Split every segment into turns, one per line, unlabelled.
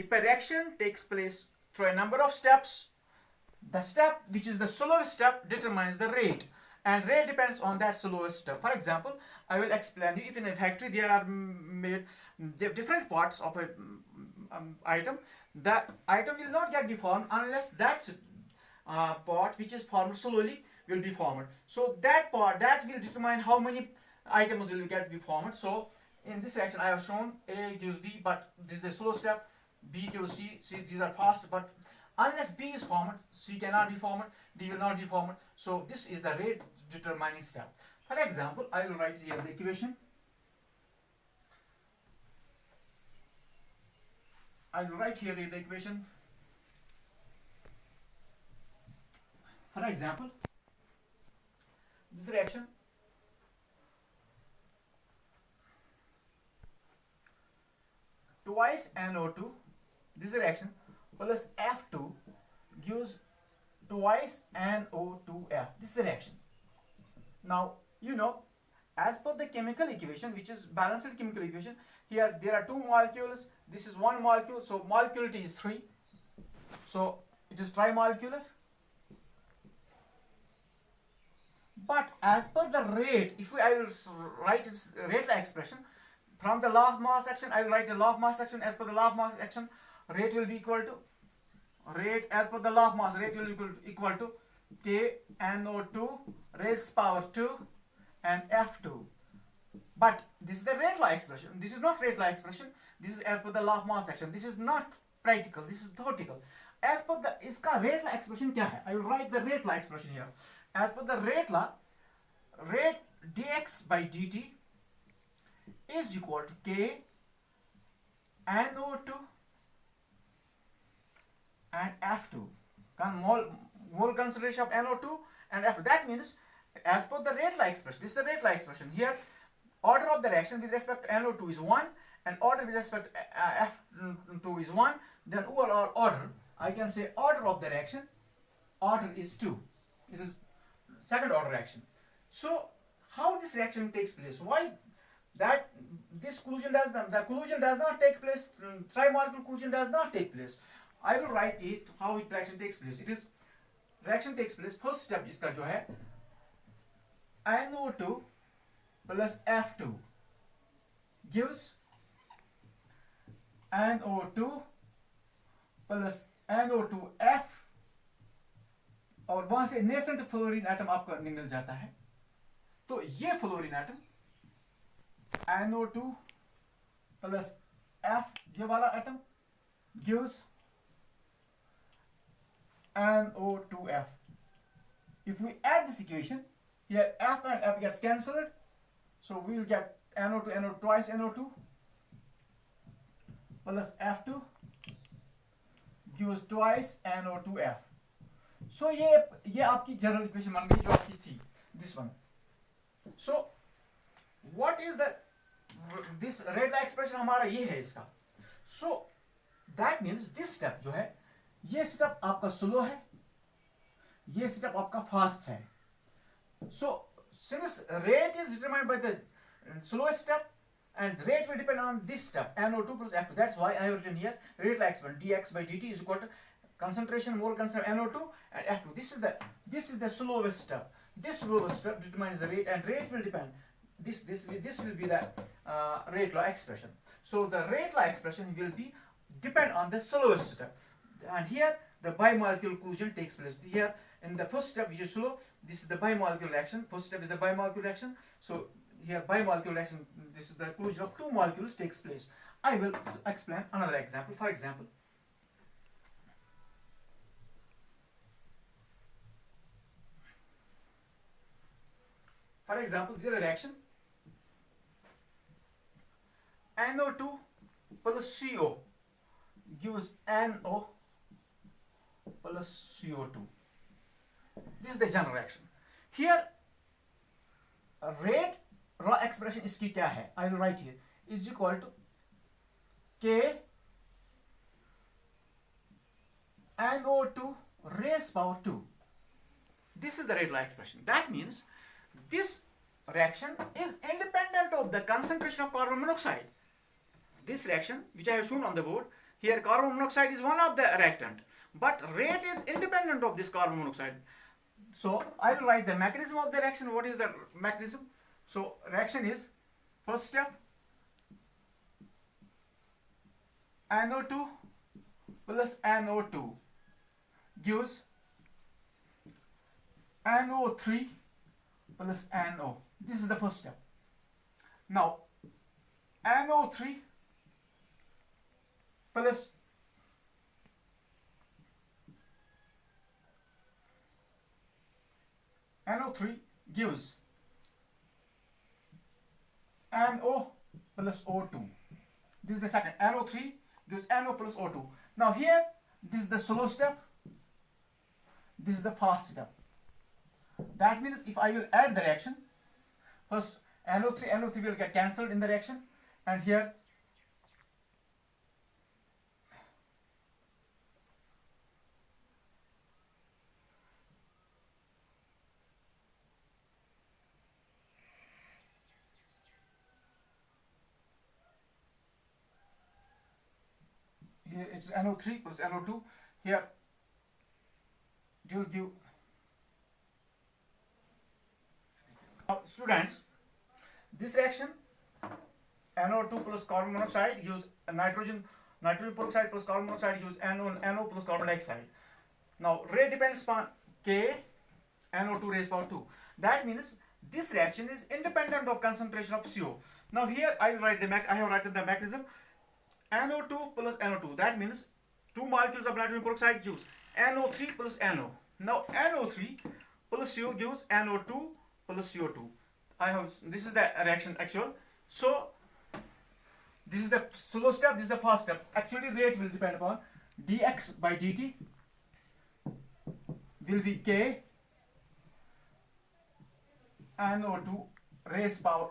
if a reaction takes place through a number of steps, the step which is the slowest step determines the rate, and rate depends on that slowest step. For example, I will explain you. If in a factory there are made different parts of a item, the item will not get deformed unless that part which is formed slowly will be formed. So that part that will determine how many items will get deformed. So in this section I have shown A gives B, but this is the slow step. B gives C. C, these are fast, but unless B is formed, C cannot be formed, D will not be formed. So this is the rate determining step. For example, I will write here the equation. I will write here the equation. For example, this reaction twice NO2, this reaction plus F2 gives twice NO2F. This is the reaction. Now, you know, as per the chemical equation, which is balanced chemical equation, here there are two molecules. This is one molecule, so molecularity is 3. So it is trimolecular. But as per the rate, if I will write its rate expression from the law of mass action, I will write the law of mass action. As per the law of mass action, rate will be equal to rate as per the law of mass, rate will be equal to K NO2 raised power 2 and F2. But this is the rate law expression. This is not rate law expression. This is as per the law of mass action. This is not practical. This is theoretical. As per the इसका rate law expression क्या है? I will write the rate law expression here. As per the rate law, rate dx by dt is equal to K NO2 and F2. Mole concentration of NO2 and F2. That means as per the rate law expression, this is the rate law expression. Here, order of the reaction with respect to NO2 is 1 and order with respect to F2 is 1. Then overall order, I can say order of the reaction, order is 2. It is second order reaction. So how this reaction takes place? Why that this collision does not, the collision does not take place, trimolecular collision does not take place. I will write it how it reaction takes place. It is reaction takes place. First step इसका जो है NO2 plus F2 gives NO2 plus NO2F और वहां से nascent fluorine atom आपको मिल जाता है. तो ये fluorine atom NO2 plus F ये वाला atom gives NO2F. If we add this equation, here F and F gets cancelled, so we will get NO2 NO2 twice NO2 plus F2 gives twice NO2F. So ये आपकी general equation बन गई जो आपकी थी, this one. So what is the this rate law expression हमारा ये है इसका. So that means this step जो है, ये स्टेप आपका स्लो है, ये स्टेप आपका फास्ट है. So since rate is determined by the slowest step and rate will depend on this step NO2 plus F2. That's why I have written here rate law expression dx by dt is equal to concentration mole concentration NO2 and F2. This is the slowest step. This slowest step determines the rate, and rate will depend. This will be the rate law expression. So the rate law expression will be depend on the slowest step. And here the bimolecular collision takes place. Here in the first step which is slow, this is the bimolecular reaction. First step is the bimolecular reaction. So here bimolecular reaction, this is the collision of two molecules takes place. I will explain another example. For example, this is a reaction NO2 plus CO gives NO plus CO2. This is the general reaction. Here rate raw expression इसकी क्या है? I will write here is equal to K NO2 raised power 2. This is the rate law expression. That means this reaction is independent of the concentration of carbon monoxide. This reaction, which I have shown on the board, Here carbon monoxide is one of the reactant, but rate is independent of this carbon monoxide. So I will write the mechanism of the reaction. What is the mechanism? So reaction is, first step, NO2 plus NO2 gives NO3 plus NO. This is the first step. Now NO3 plus NO3 gives NO plus O2. This is the second. NO3 gives NO plus O2. Now here, this is the slow step. This is the fast step. That means if I will add the reaction, first NO3 will get cancelled in the reaction, and here it's NO3 plus NO2. Here it will give. Now students, this reaction NO2 plus carbon monoxide gives nitrogen peroxide plus carbon monoxide gives NO plus carbon dioxide. Now rate depends upon K NO2 raised power 2. That means this reaction is independent of concentration of CO. Now here I have written the mechanism. NO2 plus NO2. That means 2 molecules of nitrogen peroxide gives NO3 plus NO. Now NO3 plus CO gives NO2 plus CO2. This is the reaction actual. So this is the slow step, this is the fast step. Actually rate will depend upon dx by dt will be K NO2 raised power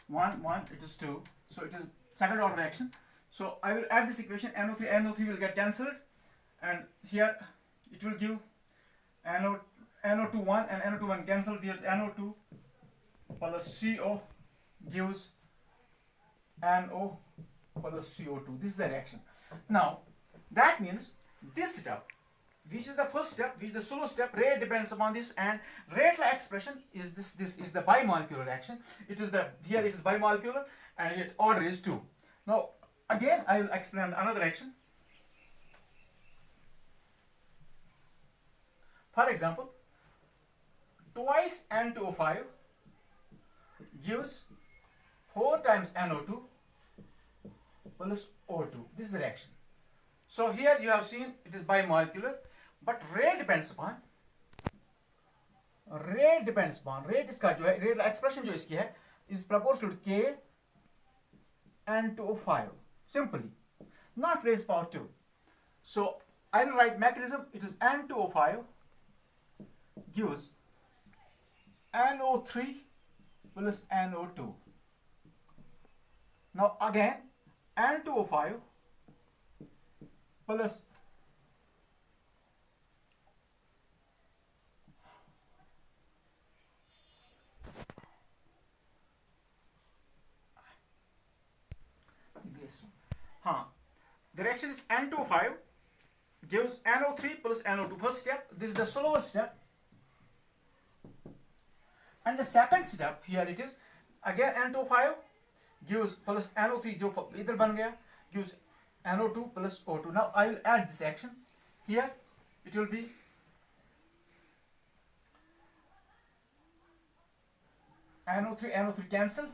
1, it is 2. So it is second order reaction. So I will add this equation. NO3 will get cancelled, and here it will give NO2 1 and NO2 1 cancelled. Here NO2 plus CO gives NO plus CO2. This is the reaction. Now that means this step, which is the first step, which is the slow step, rate depends upon this, and rate expression is this is the bimolecular reaction. It is here it is bimolecular, and its order is 2. Now again I will explain another reaction. For example, twice N2O5 gives 4 times NO2 plus O2. This is the reaction. So here you have seen it is bimolecular, but rate depends upon rate इसका जो है rate expression जो इसकी है is proportional to K N2O5. Simply, not raised power 2. So I will write mechanism. It is N2O5 gives NO3 plus NO2. Now again N2O5 plus the reaction is N2O5 gives NO3 plus NO2. First step, this is the slowest step, and the second step here it is again N2O5 gives plus NO3 जो इधर बन गया gives NO2 plus O2. Now I will add this action. Here it will be NO3 cancel.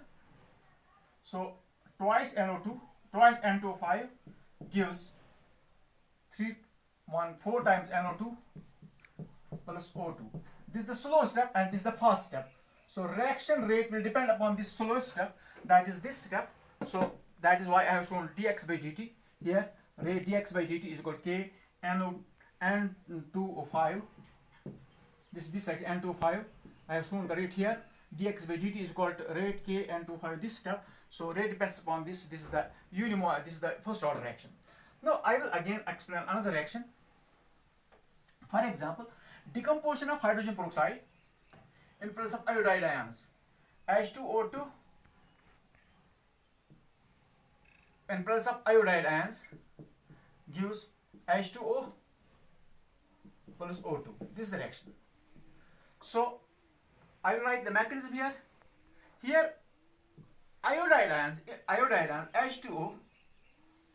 So twice N2O5 gives 4 times NO2 plus O2. This is the slow step and this is the fast step. So reaction rate will depend upon this slowest step, that is this step. So that is why I have shown dx by dt here. Rate dx by dt is equal to K N2O5. This like N2O5. I have shown the rate here. Dx by dt is equal to rate K N2O5. This step. So rate depends upon this. This is the this is the first order reaction. Now I will again explain another reaction. For example, decomposition of hydrogen peroxide in presence of iodide ions. H2O2 in presence of iodide ions gives H2O plus O2. This is the reaction. So I will write the mechanism here. Here iodide ion H2O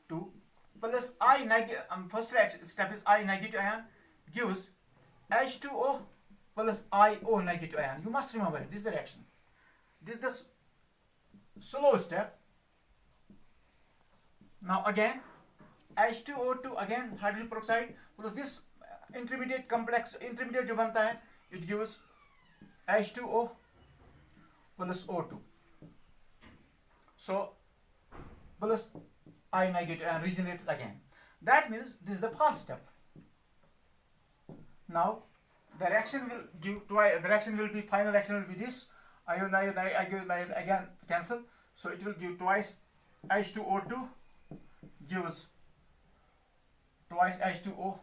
2 plus I negative first step is I negative ion gives H2O plus IO negative ion. You must remember it. This is the reaction. This is the slow step. Now again H2O2 again hydrogen peroxide plus this intermediate complex intermediate जो बनता है it gives H2O plus O2. So plus I negative and regenerate again. That means this is the first step. Now the reaction will give twice. The reaction will be final reaction will be this. Ion again cancel. So it will give twice H2O2 gives twice H2O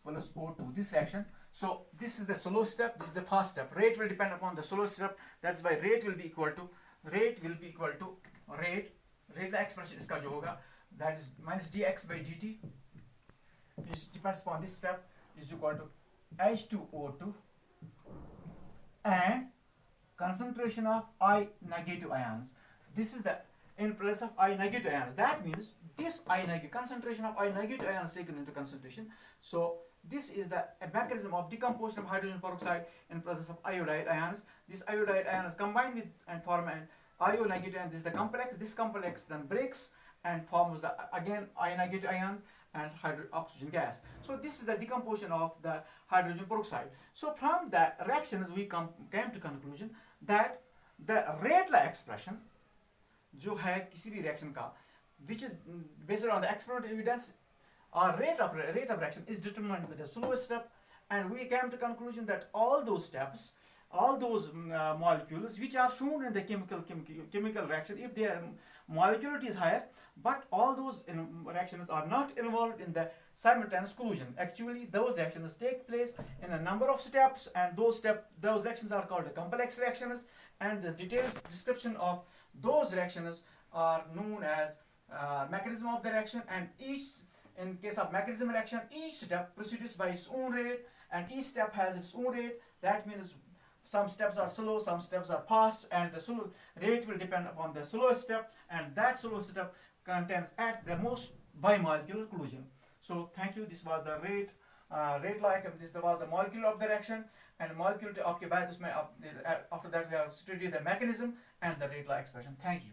plus O2. This reaction. So this is the slow step. This is the fast step. Rate will depend upon the slow step. That's why rate will be equal to rate. Rate the expression इसका जो होगा that is minus dx by dt. It depends upon this step is equal to H2O2 and concentration of I negative ions. This is the in place of I negative ions. That means this I negative concentration of I negative ions taken into consideration. So this is the mechanism of decomposition of hydrogen peroxide in presence of iodide ions. This iodide ions combine with and form an IO negative ion. This is the complex. This complex then breaks and forms the again I negative ions and oxygen gas. So this is the decomposition of the hydrogen peroxide. So from the reactions we came to conclusion that the rate law expression जो है किसी भी reaction का which is based on the experimental evidence or rate of reaction is determined with the slow step, and we came to conclusion that all those steps, all those molecules which are shown in the chemical reaction, if their molecularity is higher, but all those reactions are not involved in the simultaneous collision. Actually those reactions take place in a number of steps, and those reactions are called the complex reactions, and the detailed description of those reactions are known as mechanism of the reaction. And each in case of mechanism reaction, each step proceeds by its own rate, and each step has its own rate. That means some steps are slow, some steps are fast, and the slow rate will depend upon the slowest step, and that slow step contains at the most bimolecular collision. So thank you. This was the rate law. This was the molecule of the reaction, and molecule आपके बाद उसमें after that we have studied the mechanism and the rate law expression. Thank you.